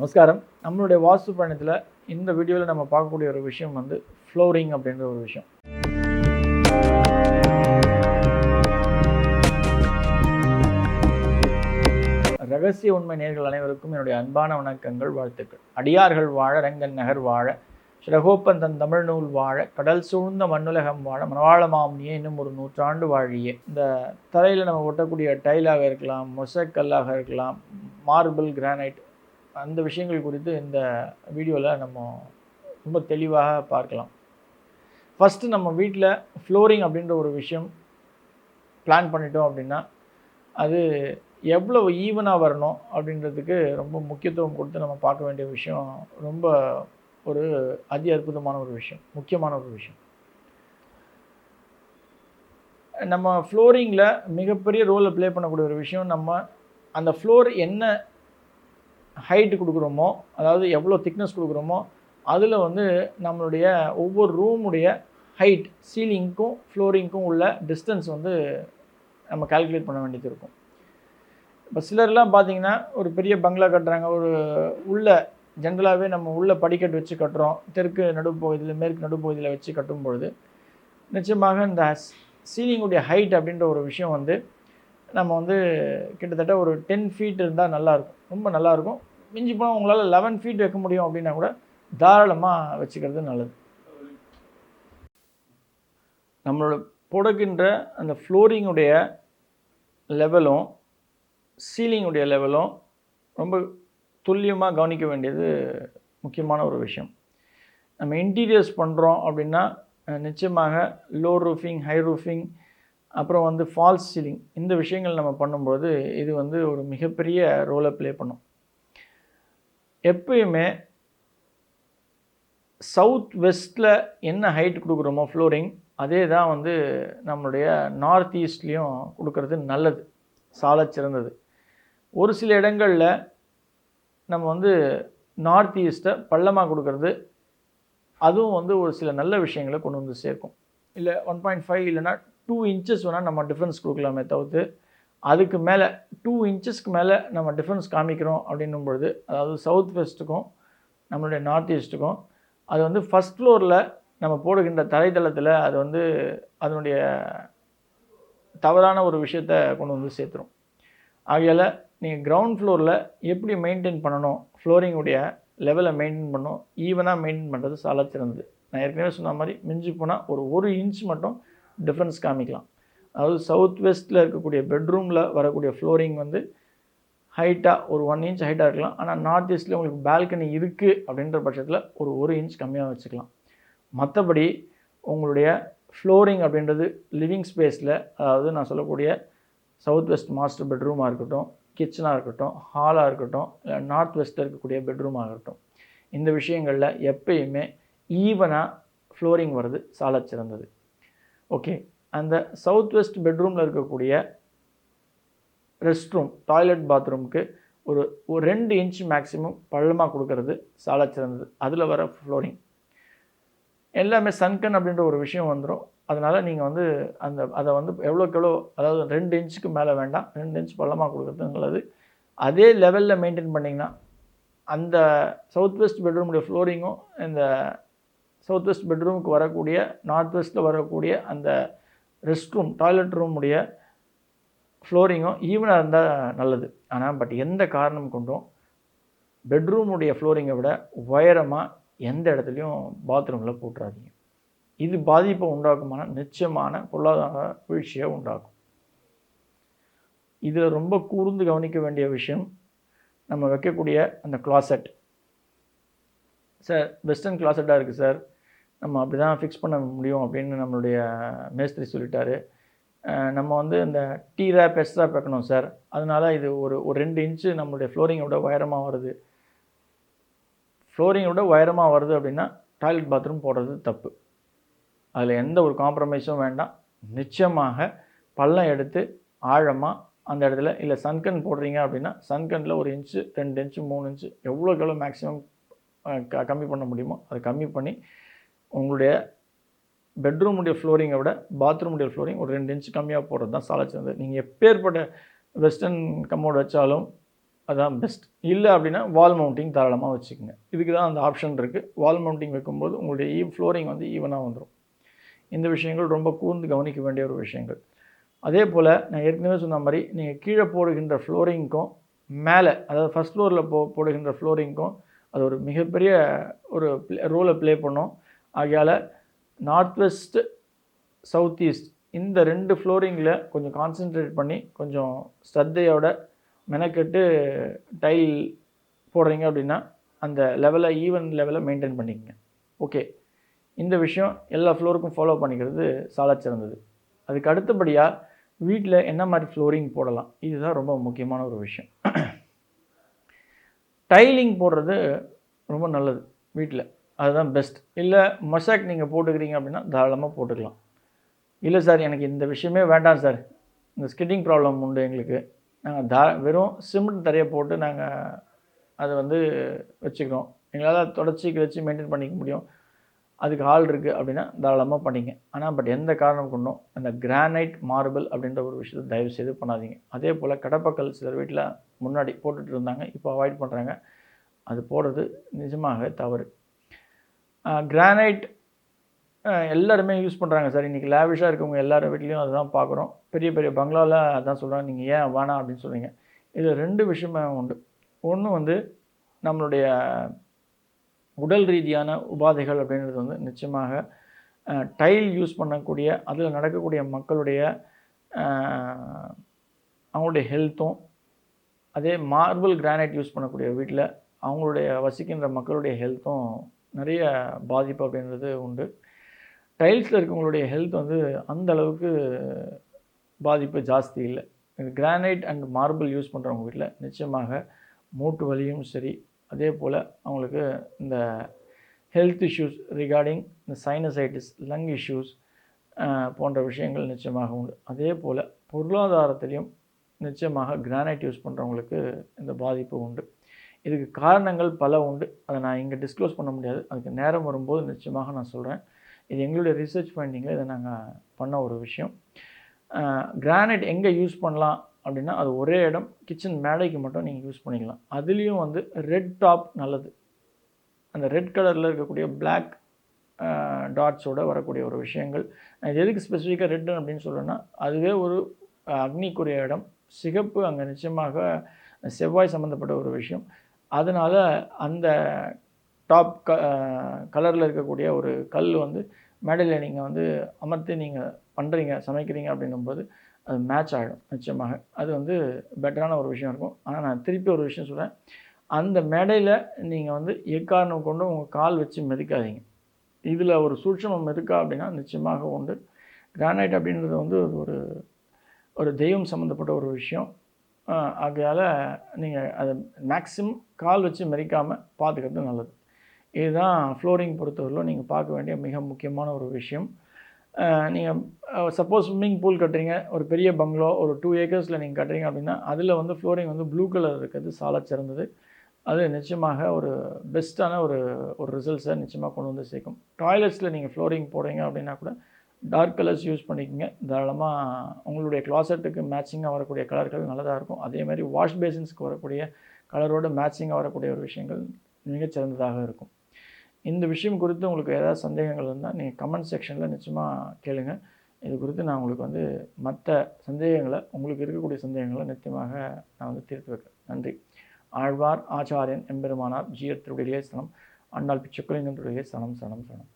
நமஸ்காரம். நம்மளுடைய வாஸ்து பயணத்தில் இந்த வீடியோவில் நம்ம பார்க்கக்கூடிய ஒரு விஷயம் வந்து ஃப்ளோரிங் அப்படின்ற ஒரு விஷயம். ரகசிய உண்மை நேயர்கள் அனைவருக்கும் என்னுடைய அன்பான வணக்கங்கள், வாழ்த்துக்கள். அடியார்கள் வாழ, ரங்கன் நகர் வாழ, ஸ்ரகோப்பன் தன் தமிழ் நூல் வாழ, கடல் சூழ்ந்த மண்ணுலகம் வாழ, மனவாள மாமுனியே இன்னும் ஒரு 100 ஆண்டு வாழியே. இந்த தரையில் நம்ம ஒட்டக்கூடிய டைலாக இருக்கலாம், மொசைக்கல்லாக இருக்கலாம், மார்பிள், கிரானைட், அந்த விஷயங்கள் குறித்து இந்த வீடியோவில் நம்ம ரொம்ப தெளிவாக பார்க்கலாம். ஃபஸ்ட்டு நம்ம வீட்டில் ஃப்ளோரிங் அப்படின்ற ஒரு விஷயம் பிளான் பண்ணிட்டோம் அப்படின்னா அது எவ்வளோ ஈவனாக வரணும் அப்படின்றதுக்கு ரொம்ப முக்கியத்துவம் கொடுத்து நம்ம பார்க்க வேண்டிய விஷயம். ரொம்ப ஒரு அதி அற்புதமான ஒரு விஷயம், முக்கியமான ஒரு விஷயம். நம்ம ஃப்ளோரிங்கில் மிகப்பெரிய ரோலை ப்ளே பண்ணக்கூடிய ஒரு விஷயம், நம்ம அந்த ஃப்ளோர் என்ன ஹைட்டு கொடுக்குறோமோ, அதாவது எவ்வளோ திக்னஸ் கொடுக்குறோமோ, அதில் வந்து நம்மளுடைய ஒவ்வொரு ரூமுடைய ஹைட், சீலிங்க்கும் ஃப்ளோரிங்க்கும் உள்ள டிஸ்டன்ஸ் வந்து நம்ம கால்குலேட் பண்ண வேண்டியது இருக்கும். இப்போ சிலர்லாம் பார்த்திங்கன்னா ஒரு பெரிய பங்களா கட்டுறாங்க, ஒரு உள்ள ஜென்ரலாகவே நம்ம உள்ள படிக்கட்டு வச்சு கட்டுறோம், தெற்கு நடுப்பகுதியில் மேற்கு நடுப்பகுதியில் வச்சு கட்டும் பொழுது நிச்சயமாக இந்த சீலிங்குடைய ஹைட் அப்படின்ற ஒரு விஷயம் வந்து நம்ம வந்து கிட்டத்தட்ட ஒரு 10 ஃபீட் இருந்தால் நல்லாயிருக்கும், ரொம்ப நல்லாயிருக்கும். மிஞ்சி போனால் உங்களால் 11 ஃபீட் வைக்க முடியும் அப்படின்னா கூட தாராளமாக வச்சுக்கிறது நல்லது. நம்மளோட போடுகின்ற அந்த ஃப்ளோரிங்குடைய லெவலும் சீலிங்குடைய லெவலும் ரொம்ப துல்லியமாக கவனிக்க வேண்டியது முக்கியமான ஒரு விஷயம். நம்ம இன்டீரியர்ஸ் பண்ணுறோம் அப்படின்னா நிச்சயமாக லோ ரூஃபிங், ஹை ரூஃபிங், அப்புறம் வந்து ஃபால்ஸ் சீலிங், இந்த விஷயங்கள் நம்ம பண்ணும்போது இது வந்து ஒரு மிகப்பெரிய ரோலை ப்ளே பண்ணும். எப்பயுமே சவுத் வெஸ்ட்டில் என்ன ஹைட் கொடுக்குறோமோ ஃப்ளோரிங், அதே தான் வந்து நம்மளுடைய நார்த் ஈஸ்ட்லேயும் கொடுக்கறது நல்லது, சால சிறந்தது. ஒரு சில இடங்களில் நம்ம வந்து நார்த் ஈஸ்ட்டை பள்ளமாக கொடுக்கறது, அதுவும் வந்து ஒரு சில நல்ல விஷயங்களை கொண்டு வந்து சேர்க்கும். இல்லை 1.5 இல்லைனா 2 இன்ச்சஸ் வேணால் நம்ம டிஃப்ரென்ஸ் கொடுக்கலாமே தவிர்த்து, அதுக்கு மேலே 2 இன்ச்சஸ்க்கு மேலே நம்ம டிஃப்ரென்ஸ் காமிக்கிறோம் அப்படின்னும் பொழுது, அதாவது சவுத் வெஸ்ட்டுக்கும் நம்மளுடைய நார்த் ஈஸ்ட்டுக்கும், அது வந்து ஃபஸ்ட் ஃப்ளோரில் நம்ம போடுகின்ற தரைத்தளத்தில் அது வந்து அதனுடைய தவறான ஒரு விஷயத்தை கொண்டு வந்து சேர்த்துரும். ஆகையால் நீங்கள் கிரவுண்ட் ஃப்ளோரில் எப்படி மெயின்டைன் பண்ணணும், ஃப்ளோரிங்குடைய லெவலை மெயின்டைன் பண்ணணும், ஈவனாக மெயின்டைன் பண்ணுறது சால சிறந்தது. நான் ஏற்கனவே சொன்ன மாதிரி மிஞ்சி போனால் ஒரு இன்ச் மட்டும் டிஃப்ரென்ஸ் காமிக்கலாம். அதாவது சவுத் வெஸ்ட்டில் இருக்கக்கூடிய பெட்ரூமில் வரக்கூடிய ஃப்ளோரிங் வந்து ஹைட்டாக ஒரு 1 இன்ச் ஹைட்டாக இருக்கலாம். ஆனால் நார்த் ஈஸ்ட்டில் உங்களுக்கு பால்கனி இருக்குது அப்படின்ற பட்சத்தில் ஒரு இன்ச் கம்மியாக வச்சுக்கலாம். மற்றபடி உங்களுடைய ஃப்ளோரிங் அப்படின்றது லிவிங் ஸ்பேஸில், அதாவது நான் சொல்லக்கூடிய சவுத் வெஸ்ட் மாஸ்டர் பெட்ரூமாக இருக்கட்டும், கிச்சனாக இருக்கட்டும், ஹாலாக இருக்கட்டும், இல்லை நார்த் வெஸ்ட்டில் இருக்கக்கூடிய பெட்ரூமாக இருக்கட்டும், இந்த விஷயங்களில் எப்பயுமே ஈவனாக ஃப்ளோரிங் வருது சால சிறந்தது. ஓகே, அந்த சவுத் வெஸ்ட் பெட்ரூமில் இருக்கக்கூடிய ரெஸ்ட் ரூம், டாய்லெட், பாத்ரூமுக்கு ஒரு 2 இன்ச் மேக்ஸிமம் பள்ளமாக கொடுக்கறது சால சிறந்தது. அதில் வர ஃப்ளோரிங் எல்லாமே சன்கன் அப்படின்ற ஒரு விஷயம் வந்துடும். அதனால் நீங்கள் வந்து அதை வந்து எவ்வளோக்கு எவ்வளோ, அதாவது 2 இன்ச்சுக்கு மேலே வேண்டாம், 2 இன்ச் பள்ளமாக கொடுக்குறது நல்லது. அதே லெவலில் மெயின்டைன் பண்ணிங்கன்னா அந்த சவுத் வெஸ்ட் பெட்ரூமுடைய ஃப்ளோரிங்கும் இந்த சவுத் வெஸ்ட் பெட்ரூமுக்கு வரக்கூடிய நார்த் வெஸ்ட்டில் வரக்கூடிய அந்த ரெஸ்ட் ரூம், டாய்லெட் ரூமுடைய ஃப்ளோரிங்கும் ஈவனாக இருந்தால் நல்லது. ஆனால் எந்த காரணம் கொண்டும் பெட்ரூமுடைய ஃப்ளோரிங்கை விட உயரமாக எந்த இடத்துலையும் பாத்ரூமில் போட்டுறாதீங்க. இது பாதிப்பை உண்டாக்குமான நிச்சயமான பொருளாதார வீழ்ச்சியை உண்டாக்கும். இதில் ரொம்ப கூர்ந்து கவனிக்க வேண்டிய விஷயம், நம்ம வைக்கக்கூடிய அந்த கிளாசெட். சார் வெஸ்டர்ன் கிளாசெட்டாக இருக்குது சார், நம்ம அப்படி தான் ஃபிக்ஸ் பண்ண முடியும் அப்படின்னு நம்மளுடைய மேஸ்திரி சொல்லிட்டாரு. நம்ம வந்து இந்த டி ரேப், எஸ் ரேப் வைக்கணும் சார், அதனால் இது ஒரு 2 இன்ச்சு நம்மளுடைய ஃப்ளோரிங்கை விட உயரமாக வருது. ஃப்ளோரிங்கை விட உயரமாக வருது அப்படின்னா டாய்லெட், பாத்ரூம் போடுறது தப்பு. அதில் எந்த ஒரு காம்ப்ரமைஸும் வேண்டாம். நிச்சயமாக பள்ளம் எடுத்து ஆழமாக அந்த இடத்துல, இல்லை சன்கன் போடுறீங்க அப்படின்னா சன்கனில் 1 இன்ச்சு, 2 இன்ச்சு, 3 இன்ச்சு எவ்வளோக்கு எவ்வளோ மேக்ஸிமம் கம்மி பண்ண முடியுமோ அதை கம்மி பண்ணி உங்களுடைய பெட்ரூமுடைய ஃப்ளோரிங்கை விட பாத்ரூமுடைய ஃப்ளோரிங் ஒரு 2 இன்ச் கம்மியாக போடுறது தான் சால சிறந்தது. நீங்கள் எப்பேற்பட்ட வெஸ்டர்ன் கம்மோடு வச்சாலும் அதான் பெஸ்ட். இல்லை அப்படின்னா வால் மவுண்டிங் தாராளமாக வச்சுக்கோங்க. இதுக்கு தான் அந்த ஆப்ஷன் இருக்குது. வால் மவுண்டிங் வைக்கும்போது உங்களுடைய ஃப்ளோரிங் வந்து ஈவனாக வந்துடும். இந்த விஷயங்கள் ரொம்ப கூர்ந்து கவனிக்க வேண்டிய ஒரு விஷயங்கள். அதே போல் நான் ஏற்கனவே சொன்ன மாதிரி நீங்கள் கீழே போடுகின்ற ஃப்ளோரிங்க்கும் மேலே, அதாவது ஃபஸ்ட் ஃப்ளோரில் போடுகின்ற ஃப்ளோரிங்க்கும் அது ஒரு மிகப்பெரிய ஒரு ரோலை ப்ளே பண்ணும். ஆகையால் நார்த் வெஸ்ட், சவுத் ஈஸ்ட் இந்த 2 ஃப்ளோரிங்கில் கொஞ்சம் கான்சென்ட்ரேட் பண்ணி கொஞ்சம் ஸ்ரத்தையோட மெனக்கெட்டு டைல் போடுறீங்க அப்படின்னா அந்த லெவலை ஈவன் லெவலை மெயின்டைன் பண்ணிக்கங்க. ஓகே, இந்த விஷயம் எல்லா ஃப்ளோருக்கும் ஃபாலோ பண்ணிக்கிறது சாலச் சிறந்தது. அதுக்கு அடுத்தபடியாக வீட்டில் என்ன மாதிரி ஃப்ளோரிங் போடலாம், இதுதான் ரொம்ப முக்கியமான ஒரு விஷயம். டைலிங் போடுறது ரொம்ப நல்லது வீட்டில், அதுதான் பெஸ்ட். இல்லை மொசாக் நீங்கள் போட்டுக்கிறீங்க அப்படின்னா தாராளமாக போட்டுக்கலாம். இல்லை சார் எனக்கு இந்த விஷயமே வேண்டாம் சார், இந்த ஸ்கிட்டிங் ப்ராப்ளம் உண்டு எங்களுக்கு, நாங்கள் வெறும் சிமெண்ட் தரையை போட்டு நாங்கள் அதை வந்து வச்சுக்கிறோம், எங்களால் தொடச்சி கிளச்சி மெயின்டைன் பண்ணிக்க முடியும், அதுக்கு ஆள் இருக்குது அப்படின்னா தாராளமாக பண்ணிங்க. ஆனால் பட் எந்த காரணம் கொண்டும் அந்த கிரானைட், மார்பிள் அப்படின்ற ஒரு விஷயத்தை தயவு செய்து பண்ணாதீங்க. அதே போல் கடப்பக்கல் சிலர் வீட்டில் முன்னாடி போட்டுட்டு இருந்தாங்க, இப்போ அவாய்ட் பண்ணுறாங்க. அது போடுறது நிஜமாக தவறு. கிரானைட் எல்லாருமே யூஸ் பண்ணுறாங்க சார். இன்றைக்கி லேவிஷாக இருக்கவங்க எல்லார் வீட்லேயும் அதுதான் பார்க்குறோம். பெரிய பெரிய பங்களாவில் அதான் சொல்கிறாங்க. நீங்கள் ஏன் வேணாம் அப்படின்னு சொல்கிறீங்க. இதில் 2 விஷயமே உண்டு. ஒன்று வந்து நம்மளுடைய உடல் ரீதியான உபாதைகள் அப்படின்றது வந்து நிச்சயமாக டைல் யூஸ் பண்ணக்கூடிய அதில் நடக்கக்கூடிய மக்களுடைய அவங்களுடைய ஹெல்த்தும், அதே மார்பிள் கிரானைட் யூஸ் பண்ணக்கூடிய வீட்டில் அவங்களுடைய வசிக்கின்ற மக்களுடைய ஹெல்த்தும் நிறைய பாதிப்பு அப்படின்றது உண்டு. டைல்ஸில் இருக்கவங்களுடைய ஹெல்த் வந்து அந்த அளவுக்கு பாதிப்பு ஜாஸ்தி இல்லை. கிரானைட் அண்ட் மார்பிள் யூஸ் பண்ணுறவங்க வீட்டில் நிச்சயமாக மூட்டு வலியும் சரி, அதே போல் அவங்களுக்கு இந்த ஹெல்த் இஷ்யூஸ் ரிகார்டிங் இந்த சைனசைட்டிஸ், லங் இஷ்யூஸ் போன்ற விஷயங்கள் நிச்சயமாக உண்டு. அதே போல் பொருளாதாரத்திலையும் நிச்சயமாக கிரானைட் யூஸ் பண்ணுறவங்களுக்கு இந்த பாதிப்பு உண்டு. இதுக்கு காரணங்கள் பல உண்டு. அதை நான் இங்கே டிஸ்க்ளோஸ் பண்ண முடியாது. அதுக்கு நேரம் வரும்போது நிச்சயமாக நான் சொல்கிறேன். இது எங்களுடைய ரிசர்ச் ஃபைண்டிங்கில் இதை நாங்கள் பண்ண ஒரு விஷயம். கிரானைட் எங்கே யூஸ் பண்ணலாம் அப்படின்னா, அது ஒரே இடம் கிச்சன் மேடைக்கு மட்டும் நீங்கள் யூஸ் பண்ணிக்கலாம். அதுலேயும் வந்து ரெட் டாப் நல்லது. அந்த ரெட் கலரில் இருக்கக்கூடிய பிளாக் டாட்ஸோடு வரக்கூடிய ஒரு விஷயங்கள். இது எதுக்கு ஸ்பெசிஃபிக்காக ரெட்டு அப்படின்னு சொல்கிறேன்னா, அதுவே ஒரு அக்னிக்குரிய இடம். சிகப்பு அங்கே நிச்சயமாக செவ்வாய் சம்மந்தப்பட்ட ஒரு விஷயம். அதனால் அந்த டாப் கலரில் இருக்கக்கூடிய ஒரு கல் வந்து மேடையில் நீங்கள் வந்து அமர்த்தி நீங்கள் பண்ணுறீங்க, சமைக்கிறீங்க அப்படின்னும்போது அது மேட்ச் ஆகிடும் நிச்சயமாக. அது வந்து பெட்டரான ஒரு விஷயம் இருக்கும். ஆனால் நான் திருப்பி ஒரு விஷயம் சொல்கிறேன், அந்த மேடையில் நீங்கள் வந்து எக்காரணம் கொண்டு உங்கள் கால் வச்சு மிதிக்காதீங்க. இதில் ஒரு சூட்சமம் இருக்கா அப்படின்னா நிச்சயமாக உண்டு. கிரானைட் அப்படின்றது வந்து ஒரு தெய்வம் சம்மந்தப்பட்ட ஒரு விஷயம். ஆகையால் நீங்கள் அதை மேக்ஸிமம் கால் வச்சு மிதிக்காமல் பார்த்துக்கிறது நல்லது. இதுதான் ஃப்ளோரிங் பொறுத்தவரையிலும் நீங்கள் பார்க்க வேண்டிய மிக முக்கியமான ஒரு விஷயம். நீங்கள் சப்போஸ் ஸ்விம்மிங் பூல் கட்டுறீங்க, ஒரு பெரிய பங்களோ ஒரு 2 ஏக்கர்ஸில் நீங்கள் கட்டுறீங்க அப்படின்னா அதில் வந்து ஃப்ளோரிங் வந்து ப்ளூ கலர் இருக்கிறது சாலச் சிறந்தது. அது நிச்சயமாக ஒரு பெஸ்ட்டான ஒரு ரிசல்ட்ஸை நிச்சயமாக கொண்டு வந்து சேர்க்கும். டாய்லெட்ஸில் நீங்கள் ஃப்ளோரிங் போடுறீங்க அப்படின்னா கூட டார்க் கலர்ஸ் யூஸ் பண்ணிக்கோங்க. தாராளமாக உங்களுடைய க்ளாசெட்டுக்கு மேட்சிங்காக வரக்கூடிய கலர்கள் நல்லதாக இருக்கும். அதேமாதிரி வாஷ் பேசின்ஸுக்கு வரக்கூடிய கலரோடு மேட்சிங்காக வரக்கூடிய ஒரு விஷயங்கள் மிகச்சிறந்ததாக இருக்கும். இந்த விஷயம் குறித்து உங்களுக்கு ஏதாவது சந்தேகங்கள் இருந்தால் நீங்கள் கமெண்ட் செக்ஷனில் நிச்சயமாக கேளுங்க. இது குறித்து நான் உங்களுக்கு வந்து மற்ற சந்தேகங்களை, உங்களுக்கு இருக்கக்கூடிய சந்தேகங்களை நிச்சயமாக நான் வந்து தீர்த்து வைக்கிறேன். நன்றி. ஆழ்வார் ஆச்சாரியன் எம்பெருமானார் ஜீயர் திருவடிகளே சனம். ஆண்டாள் பிச்சைக்குலிங்கம் திருவடிகளே சனம் சனம் சனம்.